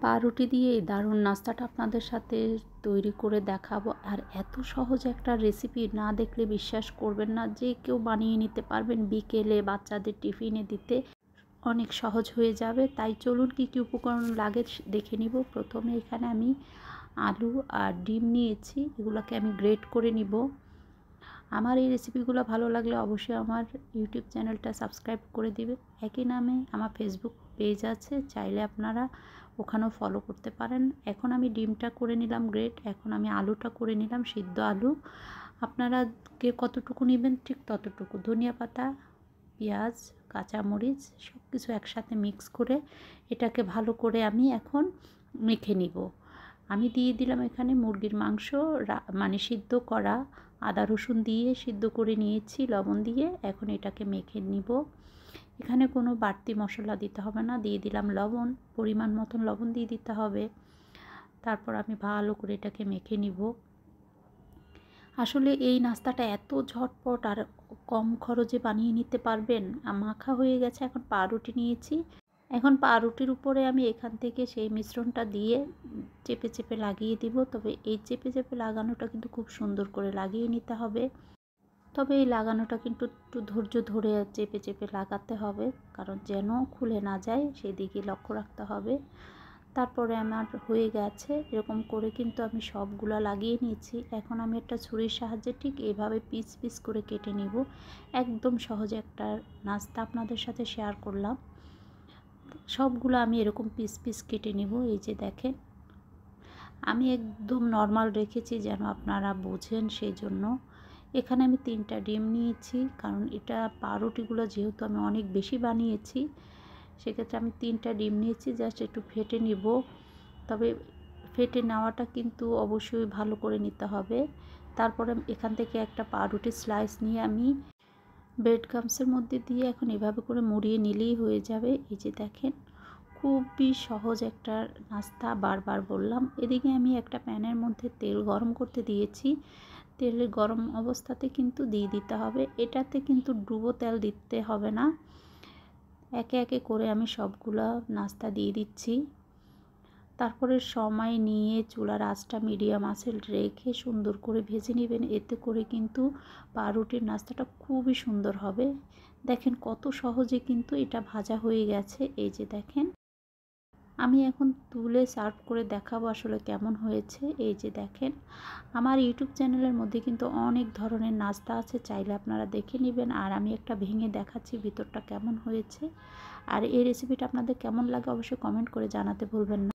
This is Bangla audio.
পাউরুটি দিয়ে এই দারুণ নাস্তাটা আপনাদের সাথে তৈরি করে দেখাবো। আর এত সহজ একটা রেসিপি, না দেখলে বিশ্বাস করবেন না যে কেউ বানিয়ে নিতে পারবেন। বিকেলে বাচ্চাদের টিফিনে দিতে অনেক সহজ হয়ে যাবে। তাই চলুন কী কী উপকরণ লাগে দেখে নিব। প্রথমে এখানে আমি আলু আর ডিম নিয়েছি, এগুলোকে আমি গ্রেট করে নিব। আমার এই রেসিপিগুলো ভালো লাগলে অবশ্যই আমার ইউটিউব চ্যানেলটা সাবস্ক্রাইব করে দিবে। একই নামে আমার ফেসবুক পেজ আছে, চাইলে আপনারা ওখানেও ফলো করতে পারেন। এখন আমি ডিমটা করে নিলাম গ্রেট। এখন আমি আলুটা করে নিলাম সিদ্ধ আলু। আপনারা কে কতটুকু নেবেন ঠিক ততটুকু। ধনিয়া পাতা, পেঁয়াজ, কাঁচামরিচ সব কিছু একসাথে মিক্স করে এটাকে ভালো করে আমি এখন মেখে নিব। আমি দিয়ে দিলাম এখানে মুরগির মাংস, মানে সিদ্ধ করা, আদা রসুন দিয়ে সিদ্ধ করে নিয়েছি লবণ দিয়ে। এখন এটাকে মেখে নিব। এখানে কোনো বাড়তি মশলা দিতে হবে না। দিয়ে দিলাম লবণ, পরিমাণ মতন লবণ দিয়ে দিতে হবে। তারপর আমি ভালো করে এটাকে মেখে নিব। আসলে এই নাস্তাটা এত ঝটপট আর কম খরচে বানিয়ে নিতে পারবেন। মাখা হয়ে গেছে। এখন পাউরুটি নিয়েছি। এখন পাউরুটির উপরে আমি এখান থেকে সেই মিশ্রণটা দিয়ে চেপে চেপে লাগিয়ে দিব। তবে এই চেপে চেপে লাগানোটা কিন্তু খুব সুন্দর করে লাগিয়ে নিতে হবে। তবে এই লাগানোটা কিন্তু একটু ধৈর্য ধরে চেপে চেপে লাগাতে হবে, কারণ যেন খুলে না যায় সেদিকে লক্ষ্য রাখতে হবে। তারপরে আমার হয়ে গেছে। এরকম করে কিন্তু আমি সবগুলো লাগিয়ে নিয়েছি। এখন আমি একটা ছুরির সাহায্যে ঠিক এভাবে পিস পিস করে কেটে নিব। একদম সহজ একটা নাস্তা আপনাদের সাথে শেয়ার করলাম। সবগুলো আমি এরকম পিস পিস কেটে নিব। এই যে দেখেন, আমি একদম নর্মাল রেখেছি যেন আপনারা বোঝেন, সেই জন্য। এখানে আমি 3টা ডিম নিয়েছি, কারণ এটা পাউরুটিগুলো যেহেতু আমি অনেক বেশি বানিয়েছি, সেক্ষেত্রে আমি 3টা ডিম নিয়েছি। জাস্ট একটু ফেটে নিব। তবে ফেটে নেওয়াটা কিন্তু অবশ্যই ভালো করে নিতে হবে। তারপরে এখান থেকে একটা পাউরুটির স্লাইস নিয়ে আমি ব্রেড ক্রাম্বসের মধ্যে দিয়ে এখন এভাবে করে মুড়িয়ে নিলেই হয়ে যাবে। এই যে দেখেন, খুবই সহজ একটা নাস্তা। বারবার বললাম। এদিকে আমি একটা প্যানের মধ্যে তেল গরম করতে দিয়েছি। তেলের গরম অবস্থাতে কিন্তু দিয়ে দিতে হবে। এটাতে কিন্তু ডুবো তেল দিতে হবে না। একে একে করে আমি সবগুলা নাস্তা দিয়ে দিচ্ছি। তারপরে সময় নিয়ে চুলার আঁচটা মিডিয়াম আঁচে রেখে সুন্দর করে ভেজে নেবেন। এতে করে কিন্তু পাউরুটির নাস্তাটা খুবই সুন্দর হবে। দেখেন কত সহজে কিন্তু এটা ভাজা হয়ে গেছে। এই যে দেখেন, আমি এখন তুলে সার্ভ করে দেখাবো আসলে কেমন হয়েছে। এই যে দেখেন, আমার ইউটিউব চ্যানেলের মধ্যে কিন্তু অনেক ধরনের নাস্তা আছে, চাইলে আপনারা দেখে নেবেন। আর আমি একটা ভেঙে দেখাচ্ছি ভিতরটা কেমন হয়েছে। আর এই রেসিপিটা আপনাদের কেমন লাগে অবশ্যই কমেন্ট করে জানাতে ভুলবেন না।